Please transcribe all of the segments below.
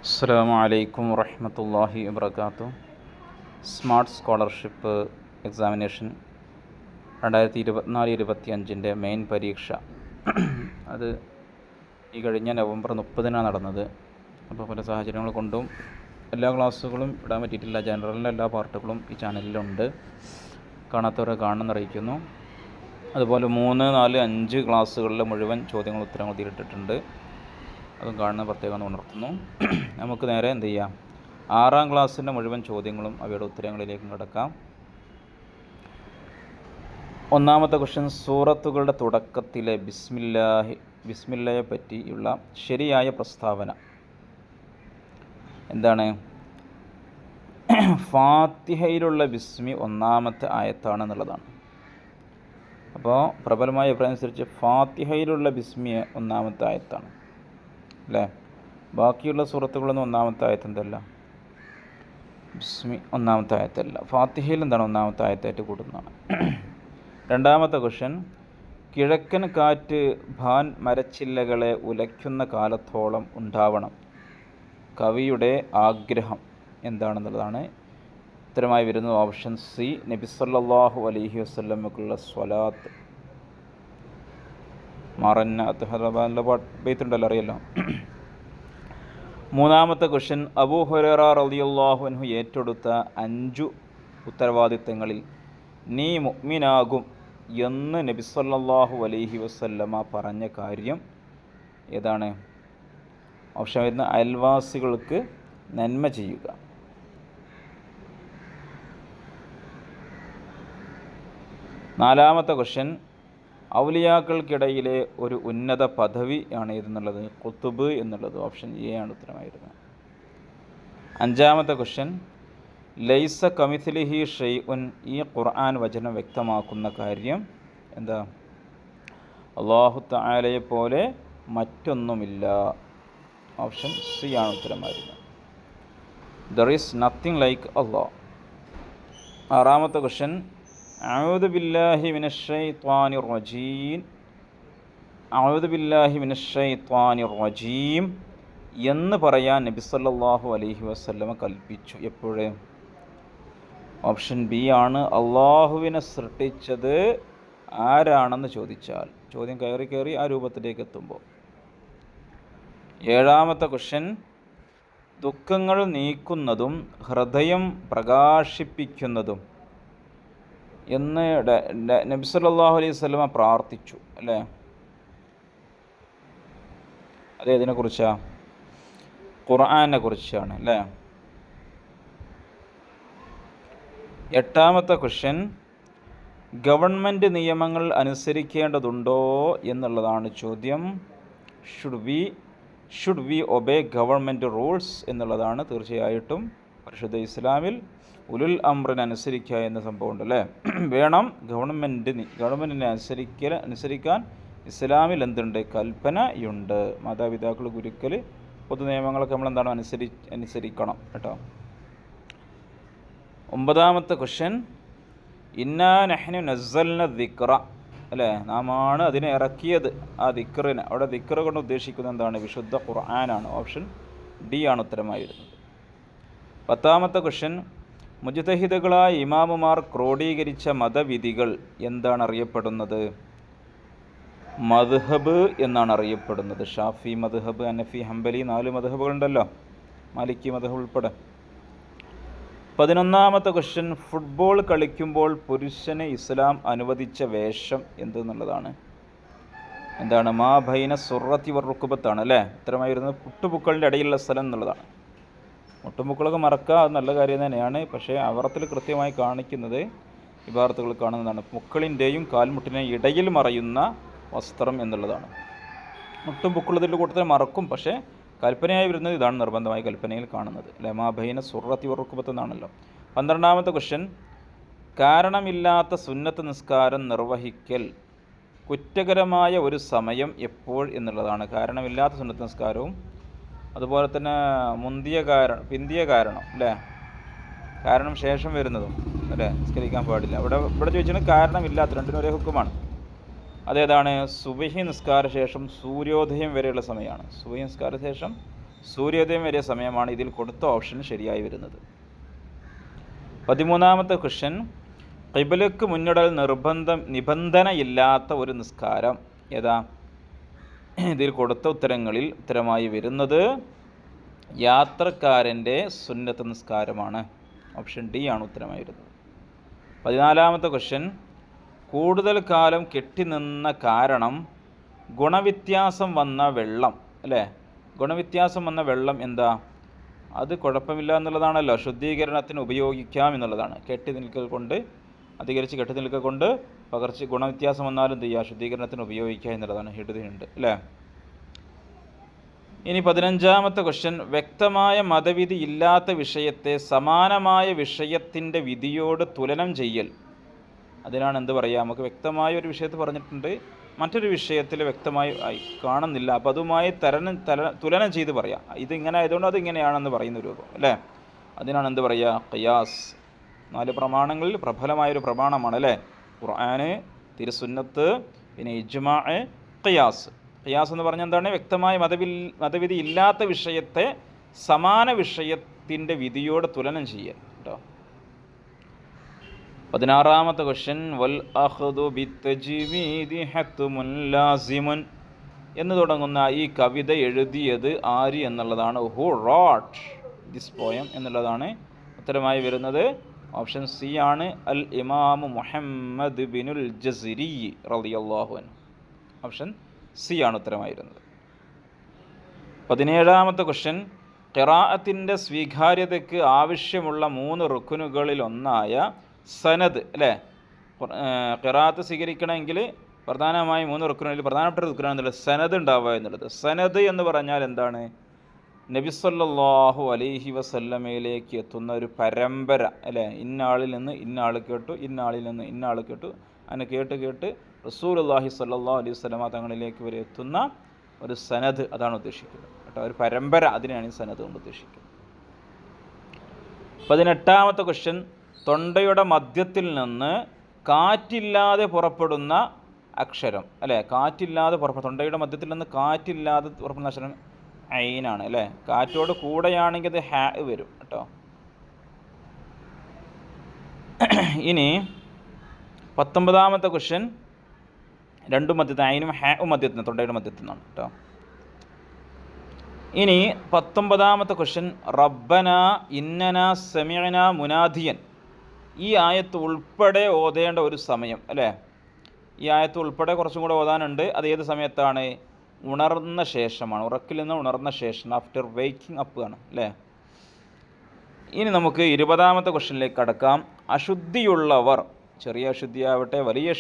അസ്സലാമു അലൈക്കും വറഹ്മത്തുള്ളാഹി വബറകാതുഹു. സ്മാർട്ട് സ്കോളർഷിപ്പ് എക്സാമിനേഷൻ 2024-25 മെയിൻ പരീക്ഷ അത് ഈ കഴിഞ്ഞ നവംബർ 30 നടന്നത്. അപ്പോൾ പല സാഹചര്യങ്ങൾ കൊണ്ടും എല്ലാ ക്ലാസ്സുകളും ഇടാൻ പറ്റിയിട്ടില്ല. ജനറലിൻ്റെ എല്ലാ പാർട്ടുകളും ഈ ചാനലിലുണ്ട്. കാണാത്തവരെ കാണണമെന്ന് അറിയിക്കുന്നു. അതുപോലെ 3, 4, 5 ക്ലാസ്സുകളിലെ മുഴുവൻ ചോദ്യങ്ങളും ഉത്തരങ്ങളും ഇതിലിട്ടിട്ടുണ്ട്. അതും കാണുന്ന പ്രത്യേകം ഉണർത്തുന്നു. നമുക്ക് നേരെ എന്ത് ചെയ്യാം, 6ാം ക്ലാസ്സിൻ്റെ മുഴുവൻ ചോദ്യങ്ങളും അവയുടെ ഉത്തരങ്ങളിലേക്കും കിടക്കാം. ഒന്നാമത്തെ ക്വസ്റ്റ്യൻ, സൂറത്തുകളുടെ തുടക്കത്തിലെ ബിസ്മില്ലയെ പറ്റിയുള്ള ശരിയായ പ്രസ്താവന എന്താണ്? ഫാത്തിഹയിലുള്ള ബിസ്മി 1ാമത്തെ ആയത്താണ് എന്നുള്ളതാണ്. അപ്പോൾ പ്രബലമായ അഭിപ്രായം അനുസരിച്ച് ഫാത്തിഹയിലുള്ള ബിസ്മി 1ാമത്തെ ആയത്താണ് അല്ലേ. ബാക്കിയുള്ള സൂറത്തുകളൊന്നും 1ാമത്തെ ആയത്ത് എന്തല്ല, ബിസ്മി 1ാമത്തെ ആയത്തല്ല. ഫാത്തിഹയിൽ എന്താണ് 1ാമത്തെ ആയത്തായിട്ട് കൂടുന്നതാണ്. 2ാമത്തെ ക്വസ്റ്റ്യൻ, കിഴക്കൻ കാറ്റ് ഭാൻ മരച്ചില്ലകളെ ഉലയ്ക്കുന്ന കാലത്തോളം ഉണ്ടാവണം കവിയുടെ ആഗ്രഹം എന്താണെന്നുള്ളതാണ്. ഉത്തരമായി വരുന്നത് ഓപ്ഷൻ സി, നബി സല്ലല്ലാഹു അലൈഹി വസല്ലമക്കുള്ള സ്വലാത്ത്. ബൈത്തുണ്ടല്ലോ, അറിയല്ലോ. 3ാമത്തെ ക്വസ്റ്റ്യൻ, അബൂ ഹുറൈറ റളിയല്ലാഹു അൻഹു ഏറ്റെടുത്ത 5 ഉത്തരവാദിത്തങ്ങളിൽ നീ മുഅ്മിനാകും എന്ന് നബി സല്ലല്ലാഹു അലൈഹി വസല്ലമ പറഞ്ഞ കാര്യം ഏതാണ്? ഓപ്ഷൻ വരുന്ന അയൽവാസികൾക്ക് നന്മ ചെയ്യുക. 4ാമത്തെ ക്വസ്റ്റ്യൻ, ഔലിയാക്കൾക്കിടയിലെ ഒരു ഉന്നത പദവി ആണ് ഏതെന്നുള്ളത്? ഖുത്ബ് എന്നുള്ളത്. ഓപ്ഷൻ എ ആണ് ഉത്തരമായിരുന്നത്. 5ാമത്തെ ക്വസ്റ്റ്യൻ, ലൈസ കമിസ്ലിഹി ഷൈഉൻ, ഈ ഖുർആൻ വചനം വ്യക്തമാക്കുന്ന കാര്യം എന്താ? അല്ലാഹു തആലയെ പോലെ മറ്റൊന്നുമില്ല. ഓപ്ഷൻ സി ആണ് ഉത്തരമായിരുന്നത്. ദർ ഈസ് നത്തിങ് ലൈക്ക് അല്ലാഹ്. 6ാമത്തെ ക്വസ്റ്റ്യൻ, അഊദു ബില്ലാഹി മിനശ് ശൈത്വാനിർ റജീം, അഊദു ബില്ലാഹി മിനശ് ശൈത്വാനിർ റജീം എന്ന് പറയാൻ നബി സല്ലല്ലാഹു അലൈഹി വസല്ലമ കൽപ്പിച്ചു. എപ്പോഴേ? ഓപ്ഷൻ ബി ആണ്. അള്ളാഹുവിനെ സൃഷ്ടിച്ചത് ആരാണെന്ന് ചോദിച്ചാൽ, ചോദ്യം കയറി ആ രൂപത്തിലേക്ക് എത്തുമ്പോൾ. 7ാമത്തെ ക്വസ്റ്റ്യൻ, ദുഃഖങ്ങൾ നീക്കുന്നതും ഹൃദയം പ്രകാശിപ്പിക്കുന്നതും എന്ന് നബി സല്ലല്ലാഹു അലൈഹി വസല്ലമ പ്രാർത്ഥിച്ചു അല്ലേ. അത് ഏതിനെക്കുറിച്ചാണ്? ഖുർആനെ കുറിച്ചാണ് അല്ലേ. 8ാമത്തെ ക്വസ്റ്റ്യൻ, ഗവൺമെൻറ് നിയമങ്ങൾ അനുസരിക്കേണ്ടതുണ്ടോ എന്നുള്ളതാണ് ചോദ്യം. Should we obey government rules എന്നുള്ളതാണ്. തീർച്ചയായിട്ടും പരിശുദ്ധ ഇസ്ലാമിൽ ഉലുൽ അംറിനെ അനുസരിക്കുക എന്ന സംഭവം ഉണ്ടല്ലേ. വേണം ഗവൺമെൻറ്റിനെ അനുസരിക്കാൻ ഇസ്ലാമിൽ എന്തുണ്ട്? കൽപ്പനയുണ്ട്. മാതാപിതാക്കൾ, ഗുരുക്കൾ, പൊതു നിയമങ്ങളൊക്കെ നമ്മൾ എന്താണ് അനുസരിക്കണം കേട്ടോ. 9ാമത്തെ ക്വസ്റ്റ്യൻ, ഇന്നാ നഹ്നു നസ്സൽന ദിക്റ അല്ലേ, നാമാണ് അതിനെ ഇറക്കിയത്. ആ ദിക്റിനെ, അവിടെ ദിക്റ് കൊണ്ട് ഉദ്ദേശിക്കുന്നത് എന്താണ്? വിശുദ്ധ ഖുർആനാണ്. ഓപ്ഷൻ ഡി ആണ് ഉത്തരമായി വരുന്നത്. 10ാമത്തെ ക്വസ്റ്റ്യൻ, മുജ്തഹിദുകളായ ഇമാമുമാർ ക്രോഡീകരിച്ച മതവിധികൾ എന്താണ് അറിയപ്പെടുന്നത്? മദ്ഹബ് എന്നാണ് അറിയപ്പെടുന്നത്. ഷാഫി മദ്ഹബ്, ഹനഫി, ഹംബലി, 4 മദ്ഹബുകളുണ്ടല്ലോ, മാലിക്കി മദ്ഹബ് ഉൾപ്പെടെ. 11ാമത്തെ ക്വസ്റ്റ്യൻ, ഫുട്ബോൾ കളിക്കുമ്പോൾ പുരുഷന് ഇസ്ലാം അനുവദിച്ച വേഷം എന്തെന്നുള്ളതാണ്. എന്താണ്? മാ ബൈന സുറത്തി വറുക്കുബത്താണ് അല്ലേ. ഉത്തരമായി വരുന്നത് പുട്ടുപുക്കളുടെ ഇടയിലുള്ള സ്ഥലം എന്നുള്ളതാണ്. മുട്ടുമുക്കളൊക്കെ മറക്കുക, അത് നല്ല കാര്യം തന്നെയാണ്. പക്ഷേ അവർത്തിൽ കൃത്യമായി കാണിക്കുന്നത് ഇബാറത്തുകൾ കാണുന്നതാണ്. മുക്കളിൻ്റെയും കാൽമുട്ടിൻ്റെയും ഇടയിൽ മറയുന്ന വസ്ത്രം എന്നുള്ളതാണ്. മുട്ടും പുക്കളതിൻ്റെ കൂട്ടത്തിൽ മറക്കും, പക്ഷേ കൽപ്പനയായി വരുന്നത് ഇതാണ് നിർബന്ധമായി കൽപ്പനയിൽ കാണുന്നത്. ലമാ ബൈന സുറത്തി വറുക്കുബത്ത് എന്നാണല്ലോ. 12ാമത്തെ ക്വസ്റ്റ്യൻ, കാരണമില്ലാത്ത സുന്നത്ത് നിസ്കാരം നിർവഹിക്കൽ കുറ്റകരമായ ഒരു സമയം എപ്പോൾ എന്നുള്ളതാണ്. കാരണമില്ലാത്ത സുന്നത്ത് നിസ്കാരവും അതുപോലെ തന്നെ പിന്തിയ കാരണം അല്ലേ, കാരണം ശേഷം വരുന്നതും അല്ലേ നിസ്കരിക്കാൻ പാടില്ല. ഇവിടെ ചോദിച്ചാൽ കാരണമില്ലാത്ത, രണ്ടിനും ഒരേ ഹുക്കുമാണ്. അതേതാണ്? സുബഹി നിസ്കാര ശേഷം സൂര്യോദയം വരെയുള്ള സമയമാണ്. സുബഹി നിസ്കാര ശേഷം സൂര്യോദയം വരെ സമയമാണ് ഇതിൽ കൊടുത്ത ഓപ്ഷൻ ശരിയായി വരുന്നത്. 13ാമത്തെ ക്വസ്റ്റ്യൻ, ഖിബ്ലക്ക് മുന്നിടൽ നിബന്ധനയില്ലാത്ത ഒരു നിസ്കാരം ഏതാ? ഇതിൽ കൊടുത്ത ഉത്തരങ്ങളിൽ ഉത്തരമായി വരുന്നത് യാത്രക്കാരൻ്റെ സുന്നത്ത് നിസ്കാരമാണ്. ഓപ്ഷൻ ഡി ആണ് ഉത്തരമായി വരുന്നത്. 14ാമത്തെ ക്വസ്റ്റ്യൻ, കൂടുതൽ കാലം കെട്ടിനിന്ന കാരണം ഗുണവ്യത്യാസം വന്ന വെള്ളം അല്ലേ? ഗുണവ്യത്യാസം വന്ന വെള്ളം എന്താ? അത് കുഴപ്പമില്ല എന്നുള്ളതാണല്ലോ, ശുദ്ധീകരണത്തിന് ഉപയോഗിക്കാം എന്നുള്ളതാണ്. കെട്ടി നിൽക്കൽ കൊണ്ട് അധികരിച്ച് കെട്ടി നിൽക്കൽ കൊണ്ട് പകർച്ച് ഗുണവ്യത്യാസം വന്നാലും എന്ത് ചെയ്യുക? ശുദ്ധീകരണത്തിന് ഉപയോഗിക്കുക എന്നുള്ളതാണ്. ഹിടുന്നുണ്ട് അല്ലേ? ഇനി 15ാമത്തെ ക്വസ്റ്റ്യൻ, വ്യക്തമായ മതവിധി ഇല്ലാത്ത വിഷയത്തെ സമാനമായ വിഷയത്തിൻ്റെ വിധിയോട് തുലനം ചെയ്യൽ. അതിനാണ് എന്ത് പറയുക? നമുക്ക് വ്യക്തമായ ഒരു വിഷയത്തിൽ പറഞ്ഞിട്ടുണ്ട്, മറ്റൊരു വിഷയത്തിൽ വ്യക്തമായി കാണുന്നില്ല, അപ്പോൾ അതുമായി തുലനം ചെയ്ത് പറയാം. ഇതിങ്ങനെ ആയതുകൊണ്ട് അതിങ്ങനെയാണെന്ന് പറയുന്ന രൂപം അല്ലേ? അതിനാണ് എന്ത് പറയുക? ഖിയാസ്. 4 പ്രമാണങ്ങളിൽ പ്രബലമായൊരു പ്രമാണമാണ് അല്ലേ? ഖുർആന്, തിരുസുന്നത്ത്, പിന്നെ ഇജ്മാ, ഖിയാസ്. ഖിയാസ് എന്ന് പറഞ്ഞാൽ എന്താണ്? വ്യക്തമായ മതവിധി ഇല്ലാത്ത വിഷയത്തെ സമാന വിഷയത്തിൻ്റെ വിധിയോട് തുലനം ചെയ്യൽ കേട്ടോ. 16ാമത്തെ ക്വസ്റ്റ്യൻ, വൽ അഖ്ദു ബിത്തജ്വീദി ഹത്മുൻ ലാസിമുൻ എന്ന് തുടങ്ങുന്ന ഈ കവിത എഴുതിയത് ആര് എന്നുള്ളതാണ്. ഹു റോട്ട് ദിസ് പോയം എന്നുള്ളതാണ് ഉത്തരമായി വരുന്നത്. ഓപ്ഷൻ സി ആണ്, അൽ ഇമാമു മുഹമ്മദ് ബിനുൽ ജസിരി റളിയല്ലാഹു അൻഹു. ഓപ്ഷൻ സി ആണ് ഉത്തരമായി വരുന്നത്. 17ാമത്തെ ക്വസ്റ്റ്യൻ, ഖിറാഅത്തിൻ്റെ സ്വീകാര്യതയ്ക്ക് ആവശ്യമുള്ള 3 റുക്നുകളിൽ ഒന്നായ സനദ് അല്ലേ? ഖിറാഅത്ത് സ്വീകരിക്കണമെങ്കിൽ പ്രധാനമായും 3 റുക്നുകളിൽ പ്രധാനപ്പെട്ട റുക്നാണെന്നുള്ളത് സനദ് ഉണ്ടാവുക എന്നുള്ളത്. സനദ് എന്ന് പറഞ്ഞാൽ എന്താണ്? നബി സല്ലല്ലാഹു അലൈഹി വസല്ലമയിലേക്ക് എത്തുന്ന ഒരു പരമ്പര അല്ലേ? ഇന്നാളിൽ നിന്ന് ഇന്നാൾ കേട്ടു, ഇന്നാളിൽ നിന്ന് ഇന്നാൾ കേട്ടു, അങ്ങനെ കേട്ട് റസൂലുള്ളാഹി സ്വല്ലല്ലാഹു അലൈഹി വസല്ലമ തങ്ങളിലേക്ക് വരെ എത്തുന്ന ഒരു സനദ്, അതാണ് ഉദ്ദേശിക്കുന്നത് കേട്ടോ. ഒരു പരമ്പര, അതിനെയാണ് ഈ സനദ് കൊണ്ട് ഉദ്ദേശിക്കുന്നത്. 18ാമത്തെ ക്വസ്റ്റ്യൻ, തൊണ്ടയുടെ മധ്യത്തിൽ നിന്ന് കാറ്റില്ലാതെ പുറപ്പെടുന്ന അക്ഷരം അല്ലേ? തൊണ്ടയുടെ മധ്യത്തിൽ നിന്ന് കാറ്റില്ലാതെ പുറപ്പെടുന്ന അക്ഷരം ഐനാണ് അല്ലേ? കാറ്റോട് കൂടെയാണെങ്കിൽ അത് ഹാ വരും കേട്ടോ. ഇനി 19ാമത്തെ ക്വസ്റ്റ്യൻ, 2 മധ്യത്തിൽ, ഐനും ഹാ മധ്യത്തിൽ നിന്ന്, തൊണ്ടയുടെ മധ്യത്തിൽ നിന്നാണ് കേട്ടോ. ഇനി 19ാമത്തെ ക്വസ്റ്റ്യൻ, റബ്ബന ഇന്നന സമിഅന മുനാദിയൻ. ഈ ആയത്ത് ഉൾപ്പെടെ ഓതേണ്ട ഒരു സമയം അല്ലേ? ഈ ആയത്ത് ഉൾപ്പെടെ കുറച്ചും കൂടെ ഓതാനുണ്ട്. അത് ഏത് സമയത്താണ്? ഉണർന്ന ശേഷമാണ്. ഉറക്കിൽ നിന്ന് ഉണർന്ന ശേഷം, ആഫ്റ്റർ വേക്കിംഗ് അപ്പ് ആണ് അല്ലേ? ഇനി നമുക്ക് 20ാമത്തെ ക്വസ്റ്റ്യനിലേക്ക് കടക്കാം. അശുദ്ധിയുള്ളവർ, ചെറിയ അശുദ്ധിയാവട്ടെ വലിയ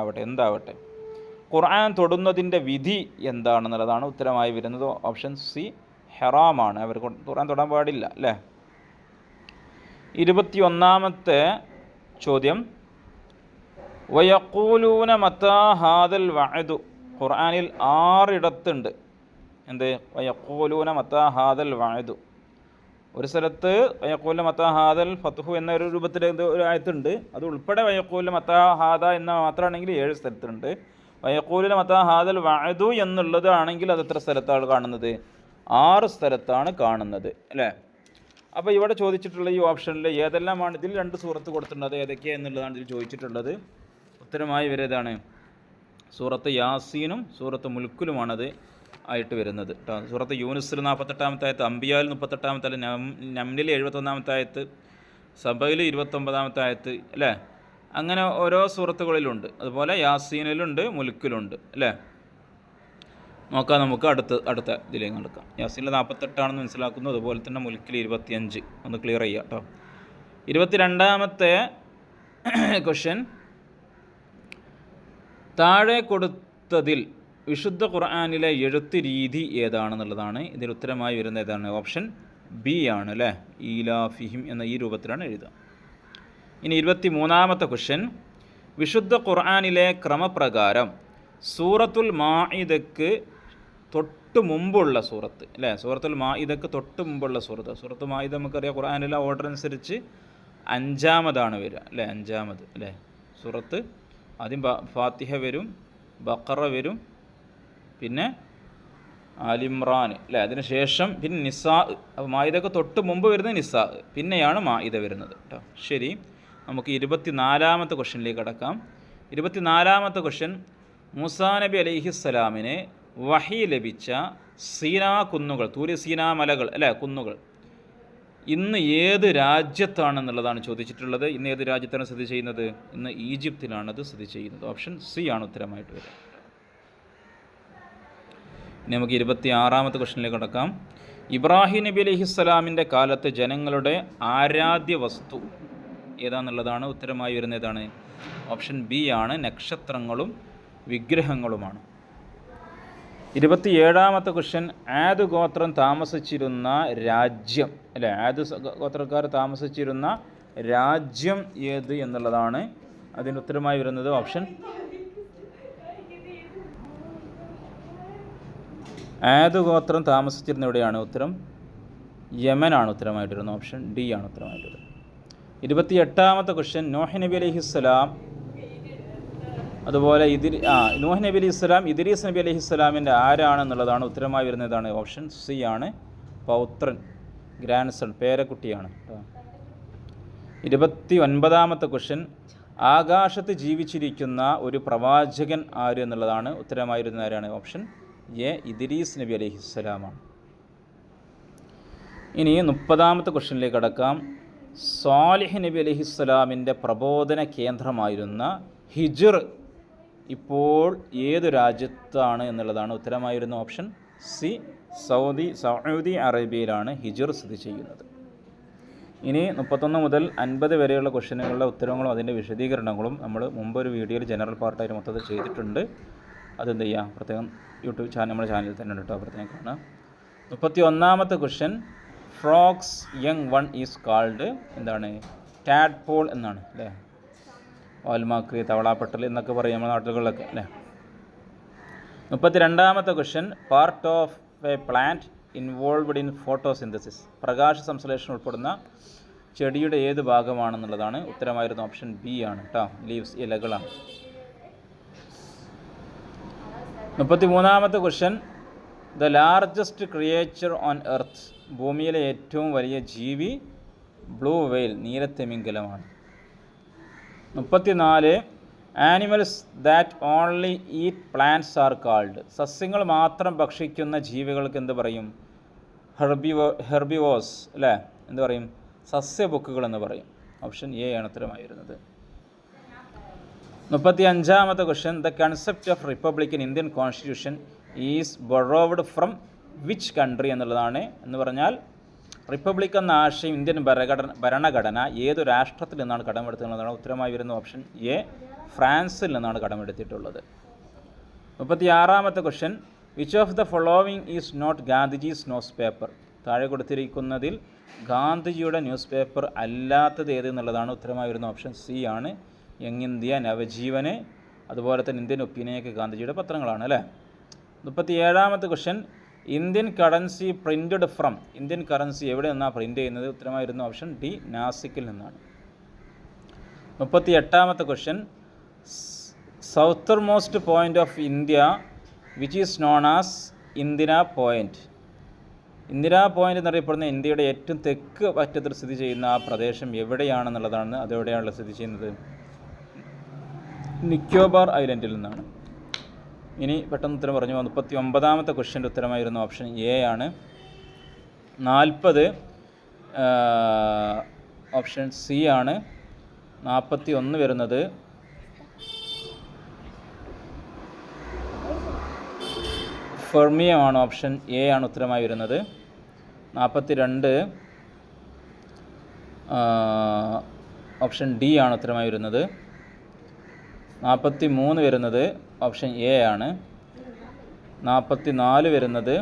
ആവട്ടെ എന്താവട്ടെ, ഖുർആൻ തൊടുന്നതിൻ്റെ വിധി എന്താണെന്നുള്ളതാണ് ഉത്തരമായി വരുന്നത്. ഓപ്ഷൻ സി ഹറാമാണ്. അവർ ഖുർആൻ തൊടാൻ പാടില്ല അല്ലേ? 21ാമത്തെ ചോദ്യം, വയഖൂലൂന മതാ ഹാദൽ വഅദു. ഖുർആനിൽ 6 ഇടത്തുണ്ട് എന്ത്? വയഖൂലൂന മതാ ഹാദൽ വഅദു. ഒരു സ്ഥലത്ത് വയഖൂലൂന മതാ ഹാദൽ ഫത്ഹു എന്ന ഒരു രൂപത്തിൽ ഒരു ആയത്തുണ്ട്. അത് ഉൾപ്പെടെ വയഖൂലൂന മതാ ഹാദ എന്ന മാത്രമാണെങ്കിൽ 7 സ്ഥലത്തുണ്ട്. വയഖൂലൂന മതാ ഹാദൽ വഅദു എന്നുള്ളത് ആണെങ്കിൽ അത് എത്ര സ്ഥലത്താണ് കാണുന്നത്? 6 സ്ഥലത്താണ് കാണുന്നത് അല്ലേ? അപ്പോൾ ഇവിടെ ചോദിച്ചിട്ടുള്ള ഈ ഓപ്ഷനിൽ ഏതെല്ലാമാണ്? ഇതിൽ 2 സൂറത്ത് കൊടുത്തിട്ടുള്ളത് ഏതൊക്കെയാണ് എന്നുള്ളതാണ് ഇതിൽ ചോദിച്ചിട്ടുള്ളത്. ഉത്തരമായി വരുന്നതാണ് സൂറത്ത് യാസീനും സൂറത്ത് മുൽക്കിലുമാണത് ആയിട്ട് വരുന്നത് കേട്ടോ. സൂറത്ത് യൂനുസിൽ 48ാമത്തെ ആയത്ത്, അംബിയായിൽ 38ാമത്തെ ആയത്ത്, നംലിൽ 71ാമത്തെ ആയത്ത്, സബയിൽ 29ാമത്തെ ആയത്ത് അല്ലേ? അങ്ങനെ ഓരോ സൂറത്തുകളിലുണ്ട്. അതുപോലെ യാസീനിലുണ്ട്, മുൽക്കിലുണ്ട് അല്ലേ? നോക്കാം നമുക്ക് അടുത്ത ഇതിലേക്ക് നടക്കാം. യാസീനിൽ 48 മനസ്സിലാക്കുന്നു. അതുപോലെ തന്നെ മുൽക്കിൽ 25. ഒന്ന് ക്ലിയർ ചെയ്യാം കേട്ടോ. 22ാമത്തെ ക്വസ്റ്റ്യൻ, താഴെ കൊടുത്തതിൽ വിശുദ്ധ ഖുർആനിലെ എഴുത്ത് രീതി ഏതാണെന്നുള്ളതാണ്. ഇതിൽ ഉത്തരമായി വരുന്ന ഏതാണ്? ഓപ്ഷൻ ബി ആണ് അല്ലേ? ഈലാഫിഹിം എന്ന ഈ രൂപത്തിലാണ് എഴുതുക. ഇനി 23ാമത്തെ ക്വസ്റ്റ്യൻ, വിശുദ്ധ ഖുർആനിലെ ക്രമപ്രകാരം സൂറത്തുൽ മാഇദക്ക് തൊട്ട് മുമ്പുള്ള സൂറത്ത് അല്ലേ? സൂറത്തുൽ മാഇദക്ക് തൊട്ട് മുമ്പുള്ള സൂറത്ത് മാഇദ നമുക്കറിയാം ഖുർആനിലെ ഓർഡർ അനുസരിച്ച് 5ാമതാണ് വരിക അല്ലേ? 5ാമത് അല്ലേ? സൂറത്ത് ആദ്യം ഫാത്തിഹ വരും, ബഖറ വരും, പിന്നെ ആലിമ്രാൻ അല്ലേ, അതിന് ശേഷം പിന്നെ നിസാ. അപ്പോൾ മായിദക്ക് തൊട്ട് മുമ്പ് വരുന്നത് നിസാ, പിന്നെയാണ് മായിദ വരുന്നത് കേട്ടോ. ശരി, നമുക്ക് 24-ാമത്തെ ക്വസ്റ്റ്യനിലേക്ക് കടക്കാം. 24-ാമത്തെ ക്വസ്റ്റ്യൻ, മൂസാ നബി അലൈഹിസ്സലാമിന് വഹി ലഭിച്ച സീനാ കുന്നുകൾ, തൂരി സീനാ മലകൾ അല്ലേ, കുന്നുകൾ ഇന്ന് ഏത് രാജ്യത്താണെന്നുള്ളതാണ് ചോദിച്ചിട്ടുള്ളത്. ഇന്ന് ഏത് രാജ്യത്താണ് സ്ഥിതി ചെയ്യുന്നത്? ഇന്ന് ഈജിപ്തിലാണത് സ്ഥിതി ചെയ്യുന്നത്. ഓപ്ഷൻ സി ആണ് ഉത്തരമായിട്ട് വരിക. ഇനി നമുക്ക് 26-ാമത്തെ ക്വസ്റ്റ്യനിലേക്ക് കടക്കാം. ഇബ്രാഹിം നബി അലൈഹിസ്സലാമിൻ്റെ കാലത്ത് ജനങ്ങളുടെ ആരാധ്യ വസ്തു ഏതാണെന്നുള്ളതാണ് ഉത്തരമായി വരുന്നത്. ഏതാണ്? ഓപ്ഷൻ ബി ആണ്, നക്ഷത്രങ്ങളും വിഗ്രഹങ്ങളുമാണ്. 27-ാമത്തെ ക്വസ്റ്റ്യൻ, ആദ് ഗോത്രം താമസിച്ചിരുന്ന രാജ്യം അല്ലേ, ആദ് ഗോത്രക്കാർ താമസിച്ചിരുന്ന രാജ്യം ഏത് എന്നുള്ളതാണ് അതിന് ഉത്തരമായി വരുന്നത്. ഓപ്ഷൻ ആദ് ഗോത്രം താമസിച്ചിരുന്ന എവിടെയാണ്? ഉത്തരം യമനാണ് ഉത്തരമായിട്ട് വരുന്നത്. ഓപ്ഷൻ ഡി ആണ് ഉത്തരമായിട്ട് വരുന്നത്. 28-ാമത്തെ ക്വസ്റ്റ്യൻ, നോഹ് നബി അലൈഹിസ്സലാം അതുപോലെ നൂഹ് നബി അലൈഹി സ്വലാം ഇദ്രീസ് നബി അലൈഹി സ്വലാമിൻ്റെ ആരാണെന്നുള്ളതാണ് ഉത്തരമായി വരുന്നതാണ്. ഓപ്ഷൻ സി ആണ്, പൗത്രൻ, ഗ്രാൻഡ് സൺ, പേരക്കുട്ടിയാണ്. 29-ാമത്തെ ക്വസ്റ്റ്യൻ, ആകാശത്ത് ജീവിച്ചിരിക്കുന്ന ഒരു പ്രവാചകൻ ആര് എന്നുള്ളതാണ് ഉത്തരമായി വരുന്നത്. ആരാണ്? ഓപ്ഷൻ എ, ഇദ്രീസ് നബി അലൈഹി സ്വലാമാണ്. ഇനി 30-ാമത്തെ ക്വസ്റ്റ്യനിലേക്ക് കടക്കാം. സ്വാലിഹ് നബി അലൈഹി സ്വലാമിൻ്റെ പ്രബോധന കേന്ദ്രമായിരുന്ന ഹിജ്ർ ഇപ്പോൾ ഏത് രാജ്യത്താണ് എന്നുള്ളതാണ് ഉത്തരമായിരുന്ന. ഓപ്ഷൻ സി, സൗദി അറേബ്യയിലാണ് ഹിജ്ർ സ്ഥിതി ചെയ്യുന്നത്. ഇനി 31 മുതൽ 50 വരെയുള്ള ക്വസ്റ്റ്യനുകളുടെ ഉത്തരങ്ങളും അതിൻ്റെ വിശദീകരണങ്ങളും നമ്മൾ മുമ്പൊരു വീഡിയോയിൽ ജനറൽ പാർട്ടായിട്ട് മൊത്തത്തിൽ ചെയ്തിട്ടുണ്ട്. അതെന്ത് ചെയ്യുക, പ്രത്യേകം യൂട്യൂബ് ചാനൽ നമ്മുടെ ചാനലിൽ തന്നെ ഉണ്ട് കേട്ടോ, പ്രത്യേകം കാണാം. 31-ാമത്തെ question, frogs young one is called എന്താണ്? ടാഡ്പോൾ എന്നാണ് അല്ലേ, വാൽമാക്രി, തവളാപ്പട്ടൽ എന്നൊക്കെ പറയും നമ്മുടെ നാട്ടുകളിലൊക്കെ അല്ലേ. 32-ാമത്തെ question, part of a plant involved in photosynthesis, പ്രകാശ സംശ്ലേഷണം ഉൾപ്പെടുന്ന ചെടിയുടെ ഏത് ഭാഗമാണെന്നുള്ളതാണ് ഉത്തരമായിരുന്നു. ഓപ്ഷൻ ബി ആണ് കേട്ടോ, ലീവ്സ്, ഇലകളാണ്. 33-ാമത്തെ question, the largest creature on earth, ഭൂമിയിലെ ഏറ്റവും വലിയ ജീവി ബ്ലൂ വെയിൽ, നീലത്തിമിംഗലമാണ്. 34, animals that only eat plants are called, സസ്യങ്ങൾ മാത്രം ഭക്ഷിക്കുന്ന ജീവികൾക്ക് എന്ത് പറയും? ഹെർബിവോസ് അല്ലേ, എന്ത് പറയും? സസ്യബുക്കുകൾ എന്ന് പറയും. ഓപ്ഷൻ എ ആണ് ഉത്തരമായി വരുന്നത്. 35-ാമത്തെ question, the concept of republic in Indian constitution is borrowed from which country എന്നുള്ളതാണ്. എന്ന് പറഞ്ഞാൽ റിപ്പബ്ലിക് എന്ന ആശയം ഇന്ത്യൻ ഭരണഘടന ഏതു രാഷ്ട്രത്തിൽ നിന്നാണ് കടമെടുത്തതെന്നുള്ളതാണ് ഉത്തരമായി വരുന്ന. ഓപ്ഷൻ എ, ഫ്രാൻസിൽ നിന്നാണ് കടമെടുത്തിട്ടുള്ളത്. 36-ാമത്തെ question, which of the following is not Gandhiji's newspaper, താഴെ കൊടുത്തിരിക്കുന്നതിൽ ഗാന്ധിജിയുടെ ന്യൂസ് പേപ്പർ അല്ലാത്തത് ഏത് എന്നുള്ളതാണ് ഉത്തരമായി വരുന്ന. ഓപ്ഷൻ സി ആണ്, യങ് ഇന്ത്യ, നവജീവന്, അതുപോലെ തന്നെ ഇന്ത്യൻ ഒപ്പീനിയനൊക്കെ ഗാന്ധിജിയുടെ പത്രങ്ങളാണ് അല്ലേ. 37-ാമത്തെ question, Indian currency printed from, Indian currency എവിടെ നിന്നാണ് പ്രിൻ്റ് ചെയ്യുന്നത്? ഉത്തരമായിരുന്നു. ഓപ്ഷൻ ഡി, നാസിക്കിൽ നിന്നാണ്. 38-ാമത്തെ question, southern most point of India which is known as Indira point, Indira point എന്നറിയപ്പെടുന്ന ഇന്ത്യയുടെ ഏറ്റവും തെക്ക് അറ്റത്തിൽ സ്ഥിതി ചെയ്യുന്ന ആ പ്രദേശം എവിടെയാണെന്നുള്ളതാണ്. അതെവിടെയാണല്ലോ സ്ഥിതി ചെയ്യുന്നത്? നിക്കോബാർ ഐലൻഡിൽ നിന്നാണ്. ഇനി പെട്ടെന്ന് ഉത്തരം പറഞ്ഞു. 39-ാമത്തെ ക്വസ്റ്റ്യൻ്റെ ഉത്തരമായിരുന്നു. ഓപ്ഷൻ എ ആണ്. 40 ഓപ്ഷൻ സി ആണ്. 41 വരുന്നത് ഫെർമിയമാണ്. ഓപ്ഷൻ എ ആണ് ഉത്തരമായി വരുന്നത്. 42 ഓപ്ഷൻ ഡി ആണ് ഉത്തരമായി വരുന്നത്. 43 വരുന്നത് ഓപ്ഷൻ എ ആണ്. 44 വരുന്നത്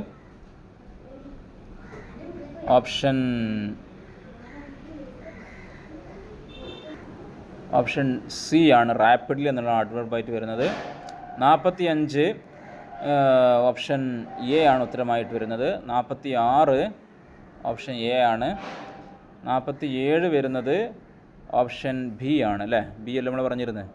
ഓപ്ഷൻ സി ആണ്, റാപ്പിഡ്ലി എന്നുള്ള അഡ്വർബായിട്ട് വരുന്നത്. 45 ഓപ്ഷൻ എ ആണ് ഉത്തരമായിട്ട് വരുന്നത്. 46 ഓപ്ഷൻ എ ആണ്. 47 വരുന്നത് ഓപ്ഷൻ ബി ആണ് അല്ലേ, ബി അല്ലേ നമ്മൾ പറഞ്ഞിരുന്നത്.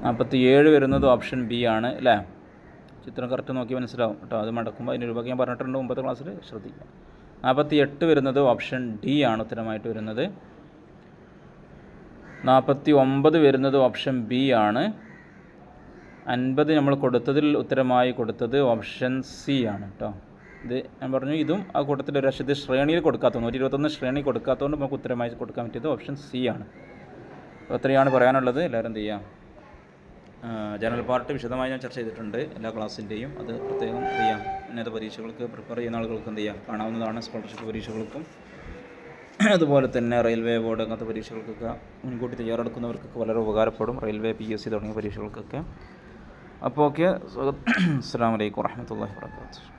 47 വരുന്നത് ഓപ്ഷൻ ബി ആണ് അല്ലേ? ചിത്രം കറക്റ്റ് നോക്കി മനസ്സിലാവും കേട്ടോ. അത് മടക്കുമ്പോൾ അതിൻ്റെ രൂപയ്ക്ക് ഞാൻ പറഞ്ഞിട്ടുണ്ട് മുമ്പത്തെ ക്ലാസ്സിൽ, ശ്രദ്ധിക്കുക. 48 വരുന്നത് ഓപ്ഷൻ ഡി ആണ് ഉത്തരമായിട്ട് വരുന്നത്. 49 വരുന്നത് ഓപ്ഷൻ ബി ആണ്. 50 നമ്മൾ കൊടുത്തതിൽ ഉത്തരമായി കൊടുത്തത് ഓപ്ഷൻ സി ആണ് കേട്ടോ. ഇത് ഞാൻ പറഞ്ഞു, ഇതും ആ കൂട്ടത്തിൽ ഒരു ഇത് ശ്രേണിയിൽ കൊടുക്കാത്തത് 121 ശ്രേണി കൊടുക്കാത്തതുകൊണ്ട് നമുക്ക് ഉത്തരമായി കൊടുക്കാൻ പറ്റിയത് ഓപ്ഷൻ സി ആണ്. അപ്പോൾ അത്രയാണ് പറയാനുള്ളത്. എല്ലാവരും എന്ത് ചെയ്യാം, ജനറൽ പാർട്ട് വിശദമായി ഞാൻ ചർച്ച ചെയ്തിട്ടുണ്ട് എല്ലാ ക്ലാസ്സിൻ്റെയും. അത് പ്രത്യേകം എന്ത് ചെയ്യാം, ഉന്നത പരീക്ഷകൾക്ക് പ്രിപ്പയർ ചെയ്യുന്ന ആളുകൾക്ക് എന്ത് ചെയ്യാം, കാണാവുന്നതാണ്. സ്കോളർഷിപ്പ് പരീക്ഷകൾക്കും അതുപോലെ തന്നെ റെയിൽവേ ബോർഡ് അങ്ങനത്തെ പരീക്ഷകൾക്കൊക്കെ മുൻകൂട്ടി തയ്യാറെടുക്കുന്നവർക്കൊക്കെ വളരെ ഉപകാരപ്പെടും. റെയിൽവേ, PSC തുടങ്ങിയ പരീക്ഷകൾക്കൊക്കെ. അപ്പോൾ ഓക്കെ, അസ്സലാമു അലൈക്കും വറഹ്മത്തുള്ളാഹി വബറകാതുഹു.